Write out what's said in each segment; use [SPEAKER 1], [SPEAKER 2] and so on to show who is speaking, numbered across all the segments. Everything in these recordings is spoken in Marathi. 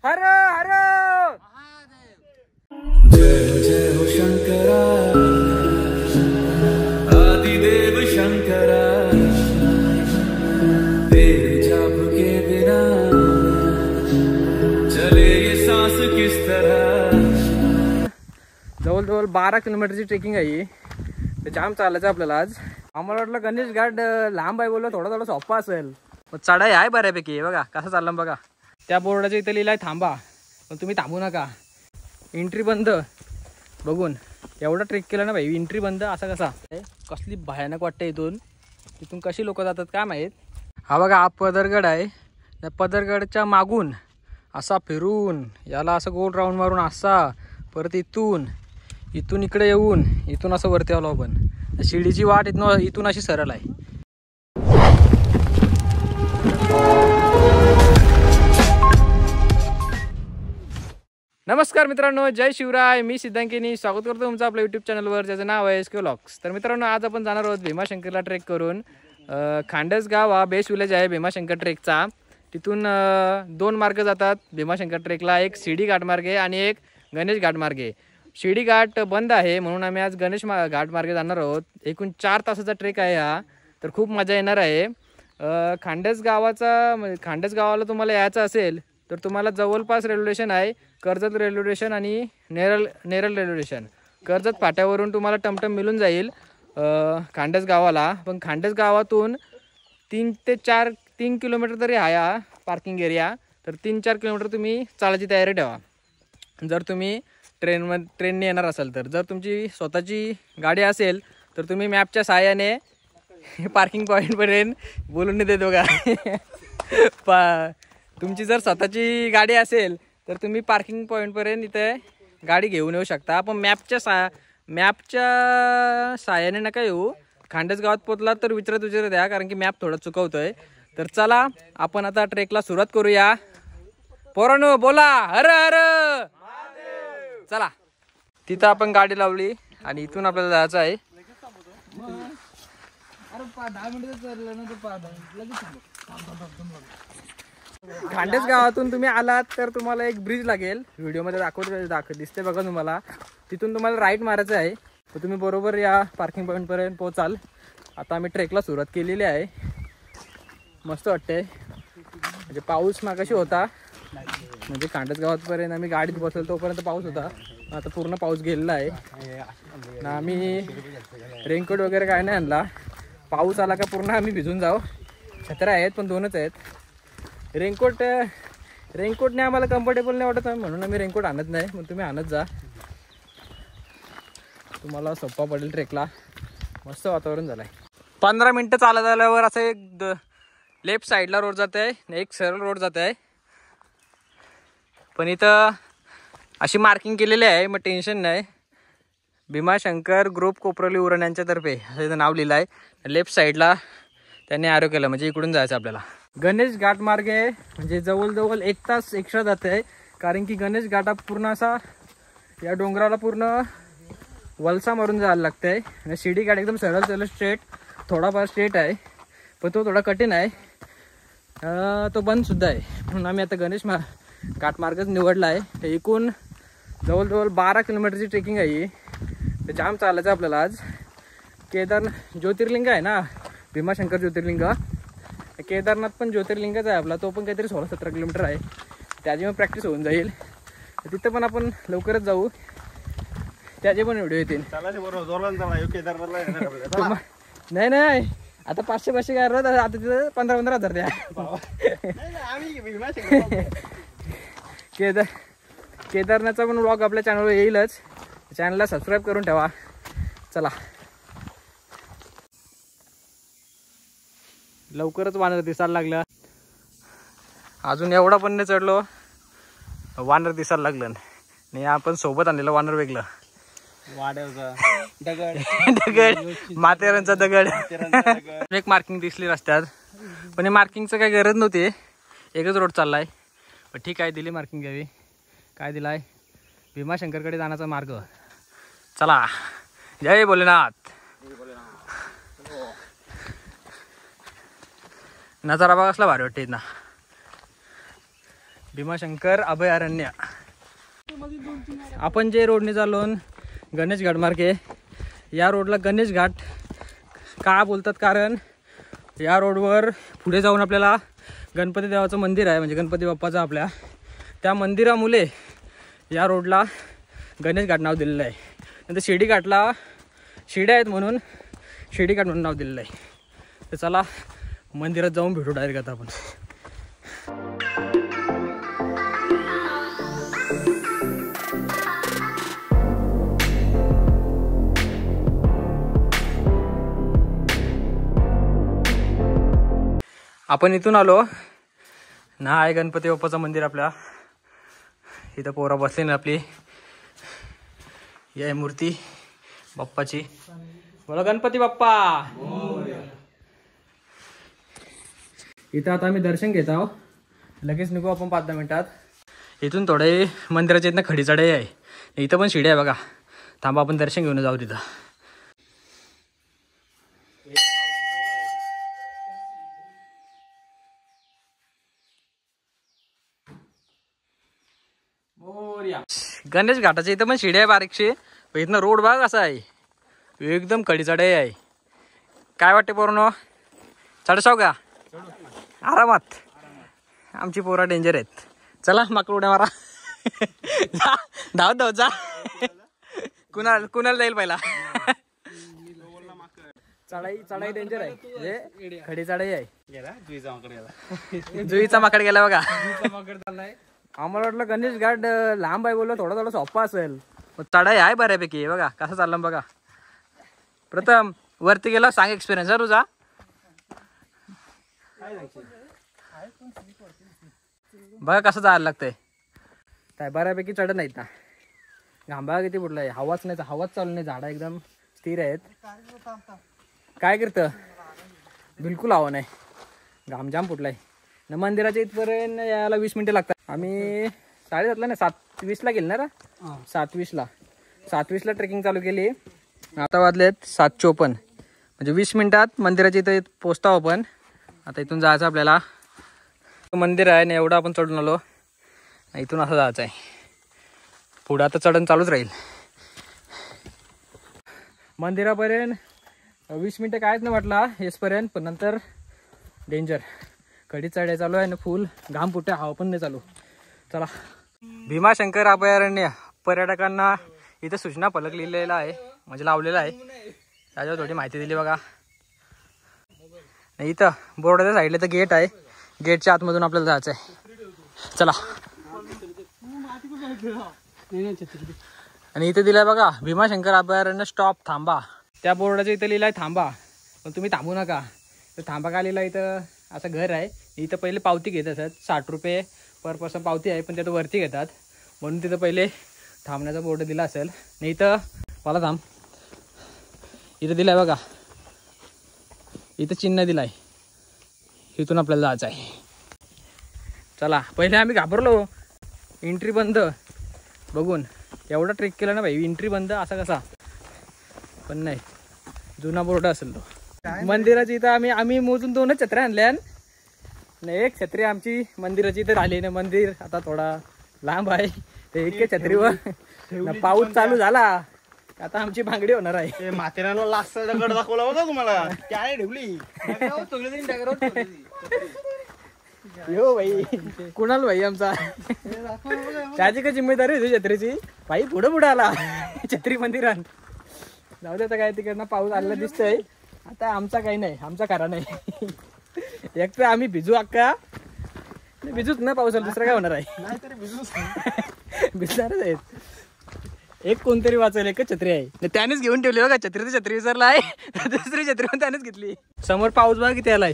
[SPEAKER 1] हर हर
[SPEAKER 2] जय जय हो शंकरा आदिदेव शंकरा तेरे जाप के बिना चले ये सांस किस तरह।
[SPEAKER 1] जवळजवळ 12 किलोमीटरची ट्रेकिंग आहे. ते जाम चालायचं आपल्याला आज. आम्हाला वाटलं गणेश घाट लांब आहे, बोललो थोडा सोपा असेल. चढाई आहे बऱ्यापैकी. बघा कसं चाललं बघा. त्या बोर्डाच्या इथे लिहिलं आहे थांबा, पण तुम्ही थांबू नका. एंट्री बंद. बघून एवढा ट्रेक केला ना भाई, एंट्री बंद. असा कसा कसली भयानक वाटतं. इथून कशी लोक जातात काय माहीत. हा बघा हा पदरगड आहे. त्या पदरगडच्या मागून असा फिरून याला असं गोल राऊंड मारून असा परत इथून इकडे येऊन इथून असं वरती आलो आपण. शिडीची वाट इथून अशी सरळ आहे. नमस्कार मित्रांनो, जय शिवराय. मी सिद्धांकिनी स्वागत करतो तुमचं आपल्या यूट्यूब चॅनलवर, ज्याचं नाव आहे SK व्लॉग्स. तर मित्रांनो, आज आपण जाणार आहोत भीमाशंकरला ट्रेक करून. खांडसगाव हा बेस्ट विलेज आहे भीमाशंकर ट्रेकचा. तिथून 2 मार्ग जातात भीमाशंकर ट्रेकला. एक शिडी घाट मार्ग आहे आणि एक गणेश घाट मार्ग आहे. शिडी घाट बंद आहे म्हणून आम्ही आज गणेश घाट मार्गे जाणार आहोत. एकूण 4 तासाचा ट्रेक आहे हा. तर खूप मजा येणार आहे. खांडसगावाला तुम्हाला यायचं असेल तर तुम्हाला जवळपास रेल्वे स्टेशन आहे, कर्जत रेल्वे स्टेशन आणि नेरळ रेल्वे स्टेशन. कर्जत फाट्यावरून तुम्हाला टमटम मिळून जाईल खांडसगावाला. पण खांडसगावातून 3 किलोमीटर तरी आहे हा पार्किंग एरिया. तर 3-4 किलोमीटर तुम्ही चालायची तयारी ठेवा जर तुम्ही ट्रेनने येणार असाल तर. जर तुमची स्वतःची गाडी असेल तर तुम्ही मॅपच्या सहाय्याने पार्किंग पॉईंटपर्यंत बोलून देतो का. तुमची जर स्वतःची गाडी असेल तर तुम्ही पार्किंग पॉईंटपर्यंत इथे गाडी घेऊन येऊ शकता. पण मॅपच्या सहाय्याने नका येऊ. खांडसगावात पोचला तर विचारत द्या, कारण की मॅप थोडा चुकवतोय. तर चला आपण आता ट्रेकला सुरुवात करूया. पोरांनो बोला हर हर. चला, तिथं आपण गाडी लावली आणि इथून आपल्याला जायचं आहे. खांडेस गावातून तुम्ही आलात तर तुम्हाला एक ब्रिज लागेल. व्हिडिओमध्ये दिसते बघा तुम्हाला. तिथून तुम्हाला राईट मारायचं आहे. तर तुम्ही बरोबर या पार्किंग पॉईंटपर्यंत पोहोचाल. आता आम्ही ट्रेकला सुरुवात केलेली आहे. मस्त वाटते. म्हणजे पाऊस मागाशी होता, म्हणजे खांडस गावातपर्यंत आम्ही गाडीत बसलो तोपर्यंत पाऊस होता. आता पूर्ण पाऊस गेलेला आहे ना. आम्ही रेनकोट वगैरे काय नाही आणला. पाऊस आला का पूर्ण आम्ही भिजून जाऊ. छत्र्या आहेत पण 2च आहेत. रेनकोटने आम्हाला कम्फर्टेबल नाही वाटत म्हणून आम्ही रेनकोट आणत नाही. मग तुम्ही आणत जा, तुम्हाला सोपा पडेल ट्रेकला. मस्त वातावरण झालं आहे. 15 मिनटं चालत आल्यावर असं एक लेफ्ट साईडला रोड जात आहे, एक सरळ रोड जात आहे. पण इथं अशी मार्किंग केलेली आहे, मग टेन्शन नाही. भीमाशंकर ग्रुप कोपरली उरण यांच्यातर्फे असं इथं नाव लिहिलं आहे. लेफ्ट साईडला त्यांनी आरो केलं, म्हणजे इकडून जायचं आपल्याला. गणेश घाट मार्ग आहे, म्हणजे जवळजवळ 1 तास एक्स्ट्रा जात आहे. कारण की गणेश घाटा पूर्ण असा या डोंगराला पूर्ण वलसा मारून जायला लागतं आहे. आणि शिडी घाट एकदम सरळ स्ट्रेट, थोडाफार स्ट्रेट आहे पण तो थोडा कठीण आहे. तो बंद सुद्धा आहे. म्हणून आम्ही आता गणेश घाट मार्गच निवडला आहे. एकूण जवळजवळ 12 किलोमीटरची ट्रेकिंग आहे. ते जाम चालायचं आपल्याला आज. ज्योतिर्लिंग आहे ना, भीमाशंकर ज्योतिर्लिंग. केदारनाथ पण ज्योतिर्लिंगच आहे आपला. तो पण काहीतरी 16-17 किलोमीटर आहे. त्याची पण प्रॅक्टिस होऊन जाईल. तिथं पण आपण लवकरच जाऊ, त्याचे पण व्हिडिओ येतील. नाही आता 500 काय राहत. आता तिथं 15,000 द्या. केदारनाथचा पण व्लॉग आपल्या चॅनलवर येईलच. चॅनलला सबस्क्राईब करून ठेवा. चला, लवकरच वानर दिसायला लागलं. अजून एवढा पण नाही चढलो, वानर दिसायला लागलं. आणि आपण सोबत आणलेलं वानर वेगळं. दगड माथेरानचा दगड. एक मार्किंग दिसली रस्त्यात, पण या मार्किंगचं काही गरज नव्हती. एकच रोड चाललाय. पण ठीक आहे, दिली मार्किंग घ्यावी. काय दिलाय? भीमाशंकरकडे जाण्याचा मार्ग. चला, जय भोलेनाथ. नजारा बघा कसला भारी वाटते ना. भीमाशंकर अभयारण्य. आपण जे रोडने चाललो गणेश घाट मार्गे, या रोडला गणेश घाट का बोलतात कारण या रोडवर पुढे जाऊन आपल्याला गणपती देवाचं मंदिर आहे, म्हणजे गणपती बाप्पाचं आपल्या, त्या मंदिरामुळे या रोडला गणेश घाट नाव दिलेलं आहे. नंतर शिर्डी घाटला शिड्या आहेत म्हणून शिर्डी घाट म्हणून नाव दिलेलं आहे. तर चला मंदिरात जाऊन भेटू डायरेक्ट आता आपण. आपण इथून आलो ना, आहे गणपती बाप्पाचं मंदिर आपल्या इथं. पोरा बसली ना आपली, ही मूर्ती बाप्पाची. बोला गणपती बाप्पा. इथं आता आम्ही दर्शन घेत आहोत, लगेच निघू आपण 5-10 मिनिटात. इथून थोडे मंदिराच्या इथनं खडी चढाई आहे, इथं पण शिड्या आहे बघा. थांबा आपण दर्शन घेऊन जाऊ तिथं. गणेश घाटाच्या इथं पण शिड्या आहे बारीकशी. इथनं रोड बघा कसा आहे, एकदम कडी चढाई आहे. काय वाटते पोरांनो, चढसाव का? आरामात. आमची पोरा डेंजर आहेत. चला माकड उड्या मारा. धावत धावत जा. कुणाला जाईल पहिला. चढाई डेंजर आहे, खडी चढाई आहे. जुईचा माकड गेला बघा. आम्हाला वाटलं गणेश घाट लांब आहे, बोललो थोडा सोपा असेल. चढाई आहे बऱ्यापैकी. बघा कसं चाललं बघा. प्रथम वरती गेला, सांग एक्सपिरियन्स आहे तुझा. बघा कसं जायला लागतंय. काय बऱ्यापैकी चढ नाहीत ना. घांबा किती फुटलाय, हवाच नाही, हवाच चालू नाही. झाडं एकदम स्थिर आहेत. काय करतं, बिलकुल हवा नाही. घामजाम फुटलाय ना. मंदिराच्या इथपर्यंत यायला 20 मिनिटं लागतात. आम्ही 7:30ला ना 7:20ला गेलो ना. 7:20ला ट्रेकिंग चालू केली. आता वाजलेत 7:54, म्हणजे 20 मिनिटात मंदिराच्या इथं पोचतो आपण. आता इथून जायचं आपल्याला. मंदिर आहे ना, एवढं आपण चढून आलो. इथून असं जायचं आहे पुढं. आता चढण चालूच राहील मंदिरापर्यंत. 20 मिनिटं कायच नाही वाटला येसपर्यंत, पण नंतर डेंजर. कडी चढाई चालू आहे ना, फुल घाम फुटे, हवा पण नाही चालू. चला. भीमाशंकर अभयारण्य पर्यटकांना इथं सूचना फलक लिहिलेला आहे, म्हणजे लावलेला आहे. त्याच्यावर थोडी माहिती दिली बघा. इथं बोर्डाच्या साईडला तर गेट आहे, गेटच्या आतमधून आपल्याला जायचं आहे. चला. आणि इथं दिलंय बघा भीमाशंकर अभयारण्य स्टॉप, थांबा. त्या बोर्डाच्या इथं लिहिलंय थांबा, पण तुम्ही थांबू नका. तर थांबा का लिहिला, इथं असं घर आहे. इथं पहिले पावती घेत असत, 60 रुपये पर पर्सन पावती आहे, पण तिथं वरती घेतात म्हणून तिथं पहिले थांबण्याचा बोर्ड दिला असेल. नाही इथं मला थांब, इथं दिलाय बघा, इथं चिन्ह दिलाय. इथून आपल्याला जायचं आहे. चला. पहिले आम्ही घाबरलो, एंट्री बंद बघून. एवढा ट्रेक केला ना भाई, एंट्री बंद असा कसा, पण नाही, जुना बोर्ड असेल तो. मंदिराची इथं आम्ही मोजून 2च छत्र्या आणल्या नाही. एक छत्री आमची मंदिराची इथं आली ना. मंदिर आता थोडा लांब आहे, ते एके छत्रीवर पाऊस चालू झाला आता आमची भांगडी होणार आहे.
[SPEAKER 3] माथेरानला लास्ट दगड दाखवला होता तुम्हाला, काय ठेवली
[SPEAKER 1] यो भाई. कुणाल भाई आमचा, त्याची का जिम्मेदारी होती छत्रीची. भाई पुढे आला छत्री मंदिरात. जाऊ दे आता, काय तिकडनं पाऊस आलेला दिसतोय. आता आमचा काही नाही, आमचा खरा नाही. एक तर आम्ही भिजू अक्का, भिजूच ना पावसाला, दुसरं काय होणार आहे. भिजणारच आहेत. एक कोणतरी वाचेल, एकच छत्री आहे, त्यानेच घेऊन ठेवली बघा. छत्री तर छत्री विसरला आहे, दुसरी छत्री पण त्यानेच घेतली. समोर पाऊस बघा किती आलाय.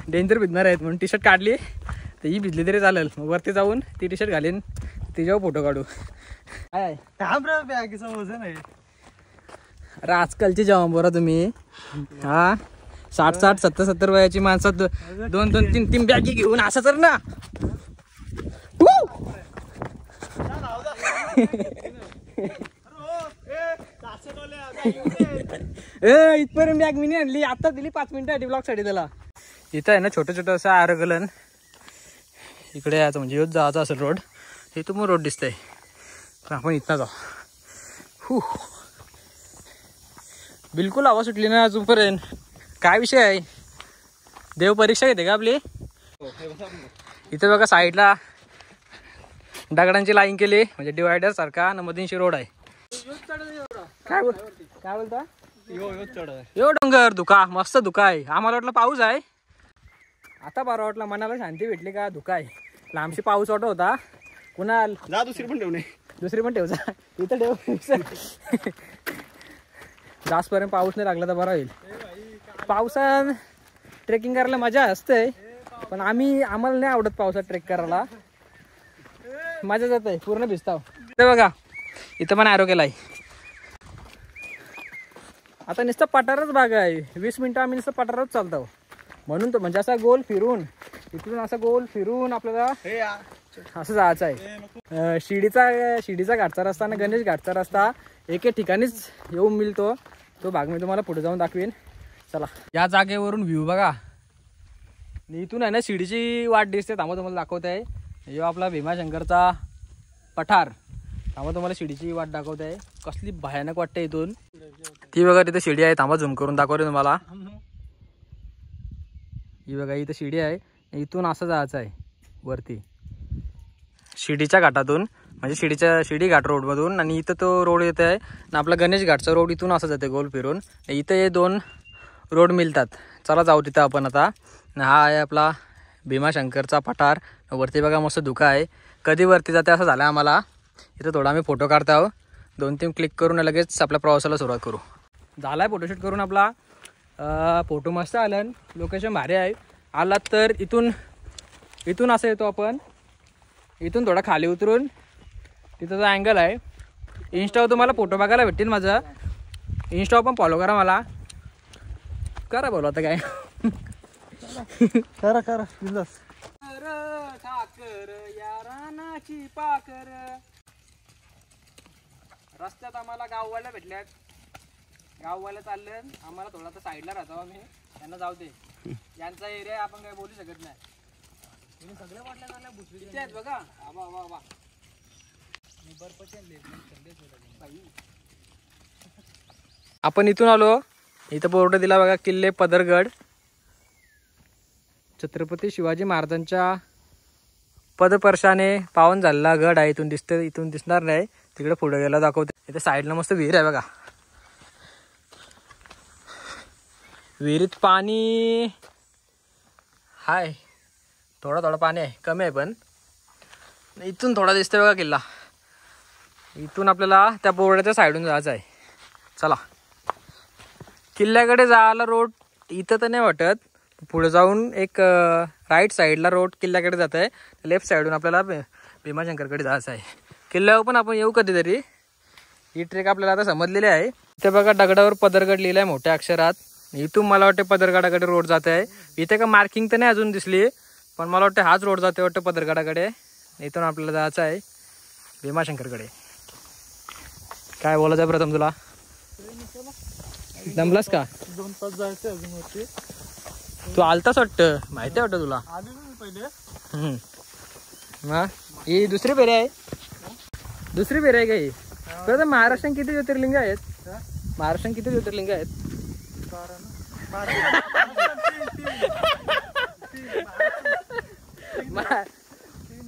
[SPEAKER 1] डेंजर भिजणार आहेत म्हणून टी शर्ट काढली, तर ही भिजली तरी चालेल. मग वरती जाऊन ती टी शर्ट घालीन, तिच्यावर फोटो काढू. काय
[SPEAKER 3] नाही.
[SPEAKER 1] अरे आजकालची जेव्हा बोरा तुम्ही, हा 60-60, 70-70 वयाची माणसं 2-2, 3-3 बॅगी घेऊन असं तर ना. इथपर्यंत बॅग मी नाही आणली, आता दिली 5 मिनिटासाठी ब्लॉग साठी त्याला. इथं आहे ना छोटं छोटं असं आरोगलन, इकडे यायचं म्हणजे योच जायचं असेल रोड. इथून मग रोड दिसतंय पण आपण इथनं जाऊ. बिलकुल आवाज सुटली ना अजूनपर्यंत. काय विषय आहे, देव परीक्षा घेते का आपली. इथे बघा साईडला दगडांची लाईन केली म्हणजे डिवायडर सारखा आणि मधींशी रोड आहे. काय बोलता यो डोंगर धुका मस्त धुका आहे. आम्हाला वाटलं पाऊस आहे, आता बरं वाटलं, मनाला शांती भेटली का धुका आहे. लांबशी पाऊस वाटत होता. कुणाल
[SPEAKER 3] जा दुसरी पण ठेवणे,
[SPEAKER 1] दुसरी पण ठेवचा इथं ठेव. जास्तपर्यंत पाऊस नाही लागला तर बरं होईल. पावसात ट्रेकिंग करायला मजा असते पण आम्हाला नाही आवडत पावसात ट्रेक करायला. मजा जात आहे, पूर्ण भिजताव. ते बघा इथं पण ॲरो केलाय. आता नुसतं पठारच भाग आहे. 20 मिनिटं आम्ही नुसतं पठारच चालतो म्हणून तो म्हणजे असा गोल फिरून इकडून असा गोल फिरून आपल्याला असं जायचं आहे. शिडीचा घाटचा रस्ता आणि गणेश घाटचा रस्ता एके ठिकाणीच येऊन मिळतो. तो भाग मी तुम्हाला पुढे जाऊन दाखवेन. चला या जागेवरून व्ह्यू बघा. इथून आहे ना शिडीची वाट दिसते. थांबा तुम्हाला दाखवत आहे. यो आपला भीमाशंकरचा पठार. थांबा तुम्हाला शिडीची वाट दाखवत आहे. कसली भयानक वाटते इथून. ती बघा तिथे शिडी आहे. थांबा झूम करून दाखवते तुम्हाला. ही बघा इथं शिडी आहे. इथून असं जायचं आहे वरती शिडीच्या घाटातून म्हणजे शिडी घाट रोडमधून. आणि इथं तो रोड येत आहे आणि आपला गणेश घाटचा रोड इथून असं जाते गोल फिरून. इथं हे 2 रोड मिळतात. चला जाऊ तिथं आपण आता. हा आहे आपला भीमाशंकरचा पठार. वरती बघा मस्त धुका आहे. कधी वरती जाते असं झालं आम्हाला. इथं थोडा आम्ही फोटो काढतो आहोत. 2-3 क्लिक करून लगेच आपल्या प्रवासाला सुरुवात करू. झाला आहे फोटोशूट करून आपला. फोटो मस्त आलं. लोकेशन भारी आहे. आलात तर इथून असं येतो आपण. इथून थोडा खाली उतरून तिथं जो अँगल आहे. इंस्टावर तुम्हाला फोटो बघायला भेटतील माझं. इंस्टावर पण फॉलो करा मला. करा बोलू आता काय.
[SPEAKER 3] करा
[SPEAKER 1] ठाकर या रानाची पाकर. रस्त्यात आम्हाला गाववाल्या भेटल्यात. गाववाल्या चालले आम्हाला थोडा तर साईडला राहतो आम्ही. त्यांना जाऊ दे, यांचा एरिया आपण काही बोलू शकत नाही. सगळे वाटल्या आहेत बघा. वा आपण इथून आलो. इथं बोर्ड दिला बघा किल्ले पदरगड. छत्रपती शिवाजी महाराजांच्या पदस्पर्शाने पावन झालेला गड आहे. इथून दिसते, इथून दिसणार नाही. तिकडे पुढे गेला दाखवते. इथे साईडला मस्त विहीर आहे बघा. विहिरीत पाणी हाय, थोडा पाणी आहे, कमी आहे पण. इथून थोडा दिसतोय बघा किल्ला. इथून आपल्याला त्या बोर्डाच्या साईडून जायचं आहे. चला किल्ल्याकडे जायला रोड इथं तर नाही वाटत. पुढे जाऊन एक राईट साईडला रोड किल्ल्याकडे जात आहे. लेफ्ट साईडून आपल्याला भीमाशंकरकडे जायचं आहे. किल्ल्यावर पण आपण येऊ कधीतरी. ही ट्रेक आपल्याला आता समजलेली आहे. इथे बघा दगडावर पदरगड लिहिलं आहे मोठ्या अक्षरात. इथून मला वाटतं पदरगडाकडे रोड जात आहे. इथे का मार्किंग तर नाही अजून दिसली पण मला वाटतं हाच रोड जाते वाटतं पदरगडाकडे. इथून आपल्याला जायचं आहे भीमाशंकरकडे. काय बोलायचं आहे प्रथम तुला? दमलास का?
[SPEAKER 3] 2 तास जायचं अजून वरती.
[SPEAKER 1] तू आलताच वाटतं, माहिती आहे वाटतं तुला. पहिले ही दुसरी फेरी आहे. दुसरी फेरी आहे का ही? प्रथम महाराष्ट्रात किती ज्योतिर्लिंग आहेत? महाराष्ट्रात किती ज्योतिर्लिंग आहेत?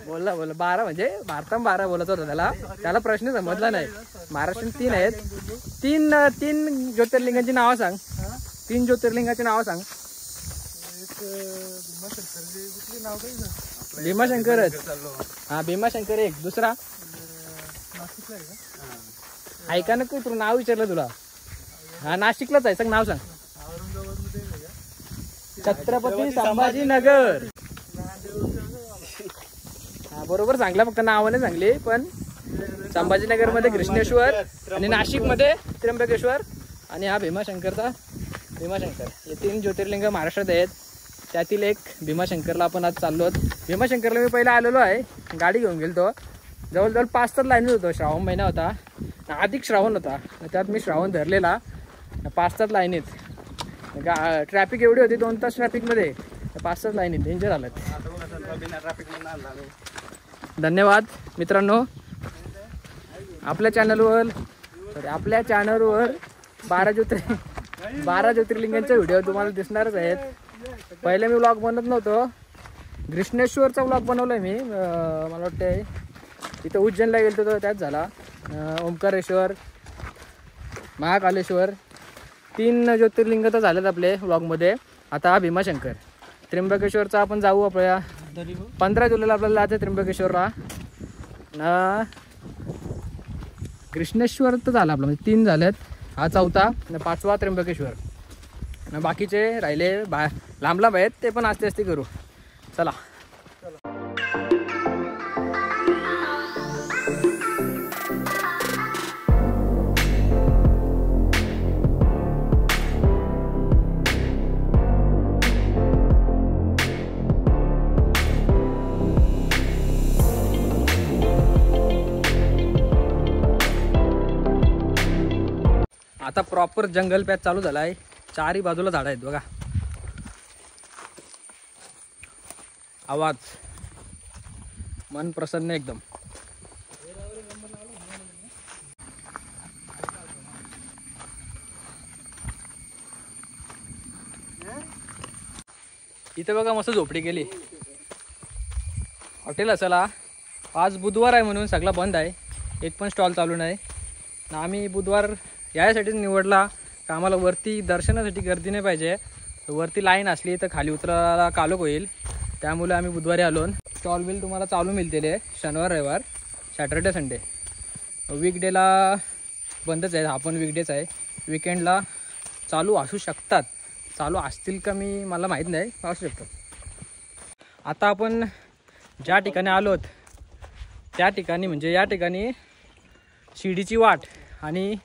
[SPEAKER 1] बोला 12 म्हणजे भारतात 12 बोलत होता. त्याला प्रश्न समजला नाही. महाराष्ट्रात 3 आहेत. तीन ज्योतिर्लिंगांची नावं सांग. 3 ज्योतिर्लिंगाची नावं सांग. भीमाशंकरच. हा भीमाशंकर एक. दुसरा ऐका ना, तू नाव विचारलं तुला. हा नाशिकलाच आहे. सांग नाव सांग. छत्रपती संभाजीनगर. हा बरोबर सांगला, फक्त नावाने सांगली. पण संभाजीनगर मध्ये कृष्णेश्वर आणि नाशिक मध्ये त्र्यंबकेश्वर आणि हा भीमाशंकर. हे 3 ज्योतिर्लिंग महाराष्ट्रात आहेत. त्यातील एक भीमाशंकरला आपण आज चाललो. भीमाशंकरला मी पहिला आलेलो आहे. गाडी घेऊन गेलो. जवळजवळ 5 तास लाईनीत होतो. श्रावण महिना होता, अधिक श्रावण होता. त्यात मी श्रावण धरलेला. 5 तास लाईनीत. ट्रॅफिक एवढी होती, 2 तास ट्रॅफिकमध्ये 5 तास लाईनीत. डेंजर आलं.
[SPEAKER 3] बिना ट्रॅफिक मध्ये आणला आम्ही.
[SPEAKER 1] धन्यवाद मित्रांनो. आपल्या चॅनलवर 12 ज्योतिर्लिंगांचे व्हिडिओ तुम्हाला दिसणारच आहेत. पहिले मी व्लॉग बनवत नव्हतो. ग्रीष्णेश्वरचा व्लॉग बनवलाय मी. मला वाटतं इथं उज्जैनला गेलो होतो त्याच झाला. ओंकारेश्वर, महाकालेश्वर 3 ज्योतिर्लिंग तर झालेत आपले व्लॉगमध्ये. आता हा भीमाशंकर. त्र्यंबकेश्वरचा आपण जाऊ. आपल्या 15 जुलैला आपल्याला जायचं त्र्यंबकेश्वरला. कृष्णेश्वर तर झाला आपला, म्हणजे 3 झालेत. हा 4था, 5वा त्र्यंबकेश्वर. बाकीचे राहिले लांब लांब आहेत, ते पण आस्ते आस्ते करू. चला. आता प्रॉपर जंगल पॅच चालू झाला आहे. 4ही बाजूला झाडं आहेत बघा. आवाज, मन प्रसन्न एकदम. इथे बघा मस्त झोपडी गेली. हॉटेल असाला. आज बुधवार आहे म्हणून सगळा बंद आहे. एक पण स्टॉल चालू नाही. आम्ही बुधवार यासाठीच निवडला का आम्हाला वरती दर्शनासाठी गर्दी नाही पाहिजे. वरती लाईन असली तर खाली उतरायला कालोख होईल. त्यामुळे आम्ही बुधवारी आलो. स्टॉल बिल तुम्हाला चालू मिळतील शनिवार रविवार, सॅटर्डे संडे. वीकडेला बंदच आहे. हा पण वीकडेच आहे. विकेंडला चालू असू शकतात. चालू असतील का मला माहीत नाही, असू शकतात. आता आपण ज्या ठिकाणी आलोत त्या ठिकाणी म्हणजे या ठिकाणी शिडीची वाट आणि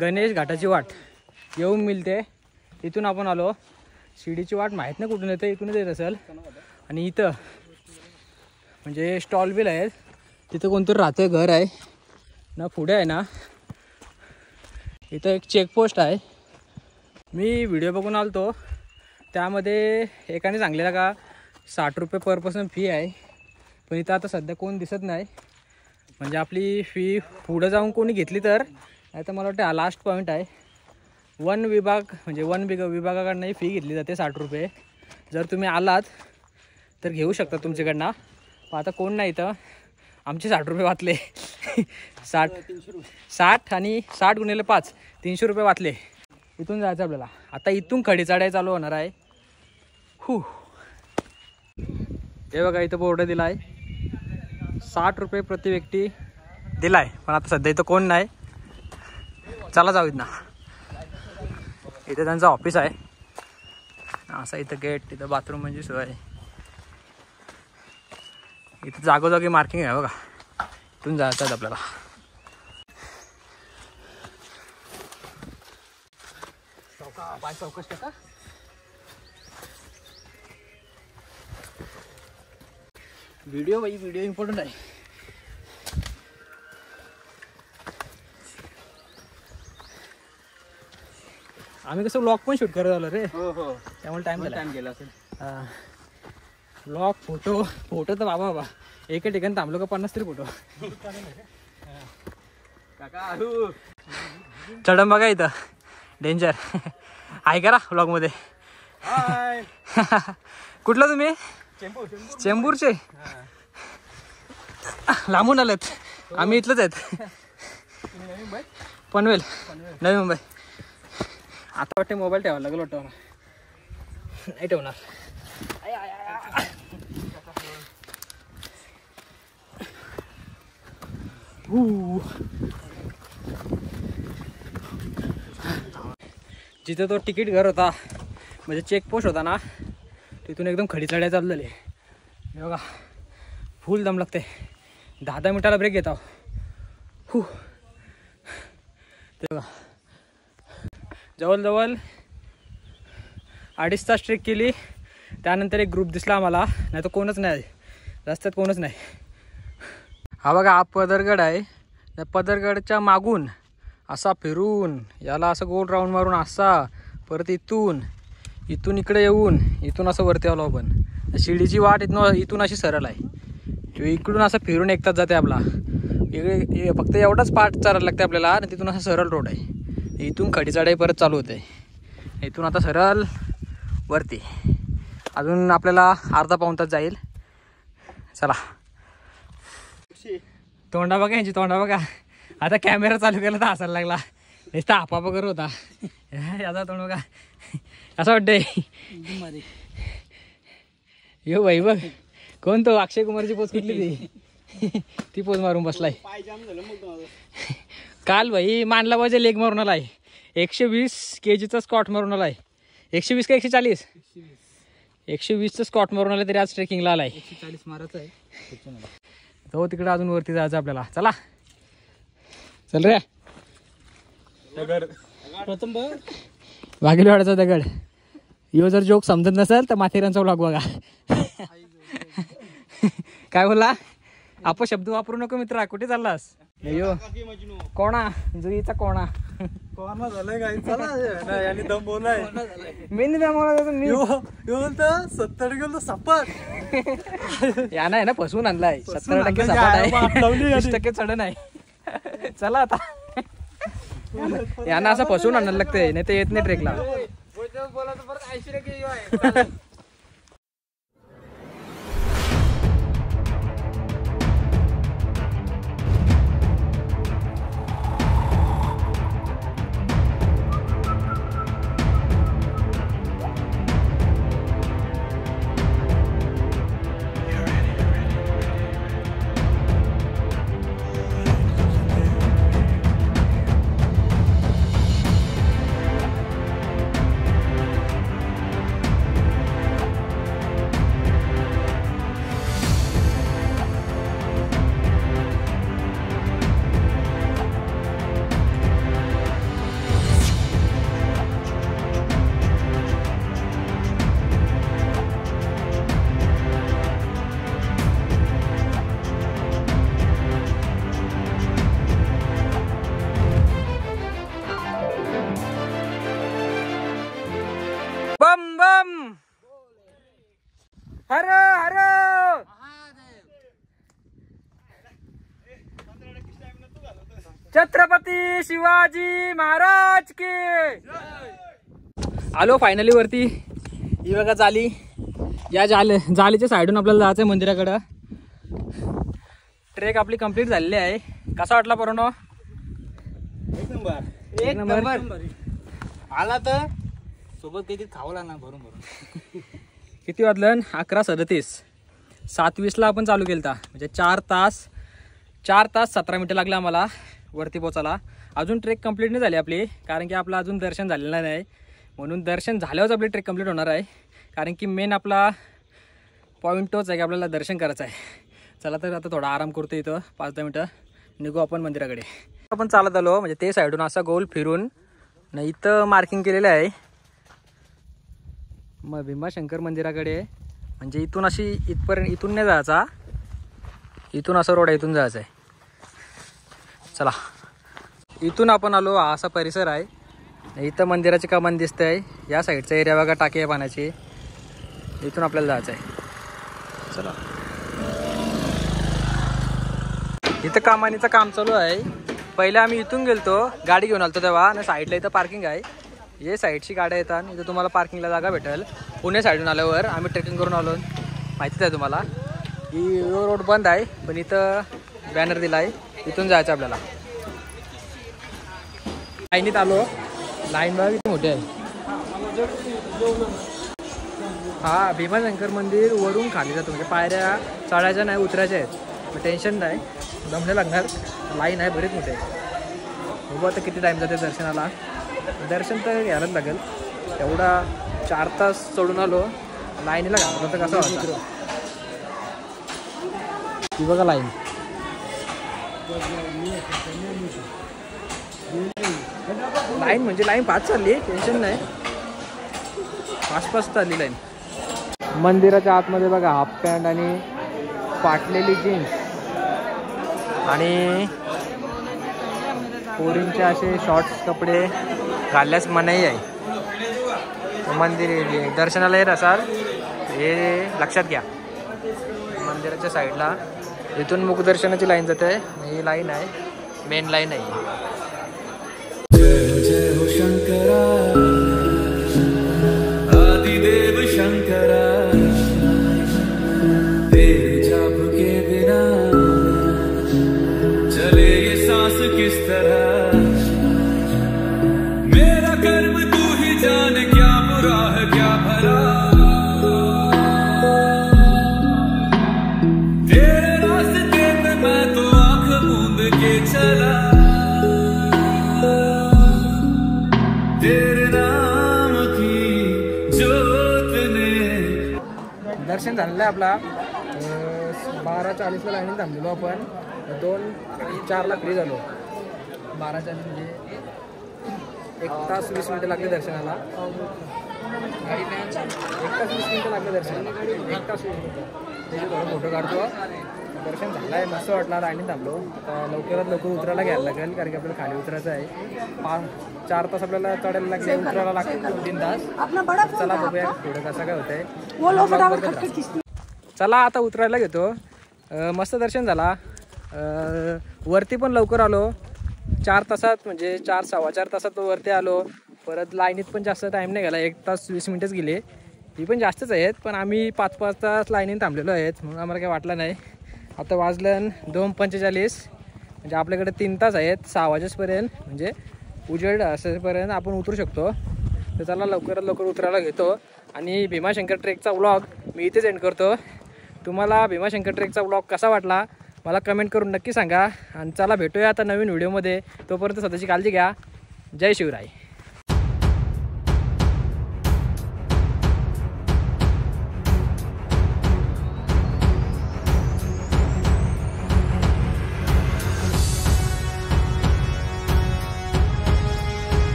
[SPEAKER 1] गणेश घाटाची वाट येऊन मिळते. इथून आपण आलो. शिडीची वाट माहीत नाही कुठून येते, इथूनच येत असेल. आणि इथं म्हणजे स्टॉल बिल आहेत. तिथं कोणतरी राहते, घर आहे ना. पुढे आहे ना, इथं एक चेकपोस्ट आहे. मी व्हिडिओ बघून आलतो. त्यामध्ये एकाने सांगलेला का 60 रुपये पर पर्सन फी आहे. पण इथं आता सध्या कोण दिसत नाही. म्हणजे आपली फी पुढं जाऊन कोणी घेतली तर, नाही तर मला वाटतं हा लास्ट पॉईंट आहे. वन विभागाकडनं ही फी घेतली जाते 60 रुपये. जर तुम्ही आलात तर घेऊ शकता तुमच्याकडनं. पण आता कोण नाही तर आमचे 60 रुपये वाचले. 60 आणि 60 गुणिले 5 300 रुपये वाचले. इथून जायचं आपल्याला. आता इथून खडी चढाई चालू होणार आहे. हे बघा इथं बोर्ड दिला आहे. 60 रुपये प्रति व्यक्ती दिला आहे. पण आता सध्या इथं कोण नाही. चला जाऊ इथं. इथे त्यांचं ऑफिस आहे. असं इथं गेट, तिथं बाथरूम म्हणजे सोय आहे. इथं जागोजागी मार्किंग आहे बघा. इथून जायचं आहे आपल्याला. चौकश का व्हिडिओ इम्पॉर्टंट आहे. आम्ही कसं व्लॉग पण शूट करत आलो रे.
[SPEAKER 3] हो
[SPEAKER 1] त्यामुळे टाइम
[SPEAKER 3] गेला असेल.
[SPEAKER 1] व्लॉग फोटो तर बाबा एका ठिकाणी थांबलो का 50 तरी फोटो. चढम बघा इथं डेंजर आहे करा व्लॉगमध्ये. कुठलं तुम्ही? चेंबूरचे. लांबून आलेत. आम्ही इथलंच आहेत. पनवेल, नवी मुंबई. आता वाटते मोबाईल ठेवायला लागेल वाटतं. नाही ठेवणार. जिथं तो तिकीट घर होता म्हणजे चेकपोस्ट होता ना, तिथून एकदम खडी चढायला चालू झाली. बघा फुल दम लागते. 10 मिनिटाला ब्रेक घेता. ते बघा जवळजवळ 2.5 तास ट्रेक केली. त्यानंतर एक ग्रुप दिसला आम्हाला. नाही तर कोणच नाही रस्त्यात, कोणच नाही. हा बघा हा पदरगड आहे. त्या पदरगडच्या मागून असा फिरून याला असं गोल राऊंड मारून असा परत इथून इकडे येऊन इथून असं वरती आलो आपण. शिडीची वाट इथून अशी सरळ आहे, इकडून असं फिरून एक तास जाते आपला. इकडे फक्त एवढाच पार्ट चालायला लागते आपल्याला आणि तिथून असं सरळ रोड आहे. इथून खडी चढाई परत चालू होते. इथून आता सरळ वरती अजून आपल्याला अर्धा पाऊण तास जाईल. चला, तोंडा बघा यांची, तोंडा बघा. आता कॅमेरा चालू केला तर हसायला लागला, नुसता हापा वगैरे होता याचा तोंड बघा. असं वाटतंय यो भाई बघ, कोण तो अक्षय कुमारची पोज कुठली ती पोज मारून बसलाय. काल भाई मानला पाहिजे लेग मारून आलाय, 120 kgचा स्कॉट मारून आलाय. 120 का 140? 120चा स्कॉट मारून आलाय, तरी आज ट्रेकिंगला आलाय. 140 मारायचं आहे तो. तिकडे अजून वरती जायचं आपल्याला. चला चल रे.
[SPEAKER 3] प्रथम बघ
[SPEAKER 1] वाघेलवाड्याचा दगड. यो जर जोक समजत नसेल तर माथेरानचा व्लॉग बघा. काय बोलला? अपशब्द वापरू नको मित्रा. कुठे चाललास? यो कोणा जुईचा कोणा
[SPEAKER 3] कोणा झालंय काय? चला यांनी दम बोलाय.
[SPEAKER 1] मी नाही दमवला मी.
[SPEAKER 3] तर 70 गेलो सपाट.
[SPEAKER 1] या नाही ना फसवून आणलाय. 70% सपाट आहे, 20% चढण आहे. चला आता यांना असं फसवून आणायला लागतंय, नाही तर येत नाही ट्रेकला. बम बम हर हर छत्रपती शिवाजी महाराज की. आलो फायनली वरती. ही बघा जाली. या जालीच्या साईडून आपल्याला जायचं आहे मंदिराकडं. ट्रेक आपली कंप्लीट झालेली आहे. कसा वाटला पोरांनो?
[SPEAKER 3] एक नंबर. आला तर सोबत काही खावं लागणार भरून भरून.
[SPEAKER 1] किती वाजलं? 11:37. 7:20ला आपण चालू केलता, म्हणजे 4 तास 17 मिनिटं लागले आम्हाला वरती पोचायला. अजून ट्रेक कंप्लीट नाही झाली आपली, कारण की आपलं अजून दर्शन झालेलं नाही. म्हणून दर्शन झाल्यावरच आपली ट्रेक कंप्लीट होणार आहे, कारण की मेन आपला पॉईंट तोच आहे की आपल्याला दर्शन करायचं आहे. चला तर आता थोडा आराम करतो इथं 5-10 मिनटं, निघू आपण मंदिराकडे. आपण चालत आलो, म्हणजे ते साईडून असा गोल फिरून नाही इथं मार्किंग केलेलं आहे मग भीमाशंकर मंदिराकडे. म्हणजे इथून अशी इथपर्यंत, इथून नाही जायचा, इथून असा रोड आहे, इथून जायचं आहे. चला, इथून आपण आलो. हा असा परिसर आहे. इथं मंदिराचे कमान दिसते आहे. या साईडचा एरिया बघा, टाकी आहे पाण्याची. इथून आपल्याला जायचं आहे. चला, इथं कमानीचं काम चालू आहे. पहिले आम्ही इथून गेलतो, गाडी घेऊन आलतो तेव्हा, आणि साईडला इथं पार्किंग आहे. हे साईडची गाड्या येतात, इथं तुम्हाला पार्किंगला जागा भेटेल. पुणे साईडून आल्यावर आम्ही ट्रेकिंग करून आलो, माहितीच आहे तुम्हाला. ही रोड बंद आहे, पण इथं बॅनर दिला आहे, इथून जायचं आपल्याला. लाईनीत आलो. लाईन बघा किती मोठी आहे. हा भीमाशंकर मंदिर वरून खाली जातो, म्हणजे पायऱ्या चढायच्या नाही, उतरायच्या आहेत. टेन्शन नाही, दमले लागणार. लाईन आहे बरीच मोठी आहे. बघू आता किती टाईम जाते दर्शनाला. दर्शन तर घ्यायलाच लागेल. एवढा 4 तास चढून आलो, लाईनीला घातलं तर कसं वाटतं. ती बघा लाईन. लाईन म्हणजे लाईन 5 चालली, टेन्शन नाही. 5 चालली लाईन. मंदिराच्या आतमध्ये बघा हाफ पॅन्ट आणि फाटलेली जीन्स आणि पोरींचे असे शॉर्ट्स कपडे घालण्यास मनाई आहे. मंदिर दर्शनाला येत असाल हे लक्षात घ्या. मंदिराच्या साईडला इथून मुखदर्शनाची लाईन जाते. ही लाईन आहे, मेन लाईन आहे.
[SPEAKER 2] जय जय हो शंकरा आदिदेव शंकरा तेरे जाप के बिना चले ये सांस किस तरह मेरा कर्म तू ही जाने क्या बुरा है क्या भला तेरे रास्ते पे मैं तो आंख मूंद के चला तेरे नाम की ज्योत ने.
[SPEAKER 1] दर्शन झालेलं आहे आपला. 12:40 लाईनीत थांबलेलो आपण. 2:04 फ्री झालो. 12:40 म्हणजे 1 तास 20 मिनटं लागले दर्शनाला. 1 तास 20 मिनटं लागले दर्शनाला. 1 तास 20 मिनटं. त्याचे थोडं फोटो काढतो. दर्शन झालं आहे, मस्त वाटलं. लाईनीत थांबलो. आता लवकरात लवकर उतरायला घ्यायला लागेल, कारण की आपल्याला खाली उतरायचं आहे. 4 तास आपल्याला चढायला लागले, उतरायला लागते 2-3 तास. चला बघूया पुढं कसं काय होतंय. चला आता उतरायला घेतो. मस्त दर्शन झाला. वरती पण लवकर आलो. 4 तासात म्हणजे 4-4.25 तासात वरती आलो. परत लाईनीत पण जास्त टाईम नाही गेला, 1 तास 20 मिनटंच गेले. ही पण जास्तच आहेत, पण आम्ही 5-5 तास लाईनीत थांबलेलो आहेत, म्हणून आम्हाला काही वाटलं नाही. आता वाजलं 2:45 म्हणजे आपल्याकडे 3 तास आहेत. 6 वाजेपर्यंत म्हणजे उजेड असेपर्यंत आपण उतरू शकतो. तर चला लवकरात लवकर उतरायला घेतो. आणि भीमाशंकर ट्रेकचा व्लॉग मी इथेच एंड करतो. तुम्हाला भीमाशंकर ट्रेकचा व्लॉग कसा वाटला मला कमेंट करून नक्की सांगा. आणि चला भेटूया आता नवीन व्हिडिओमध्ये. तोपर्यंत स्वतःची काळजी घ्या. जय शिवराय.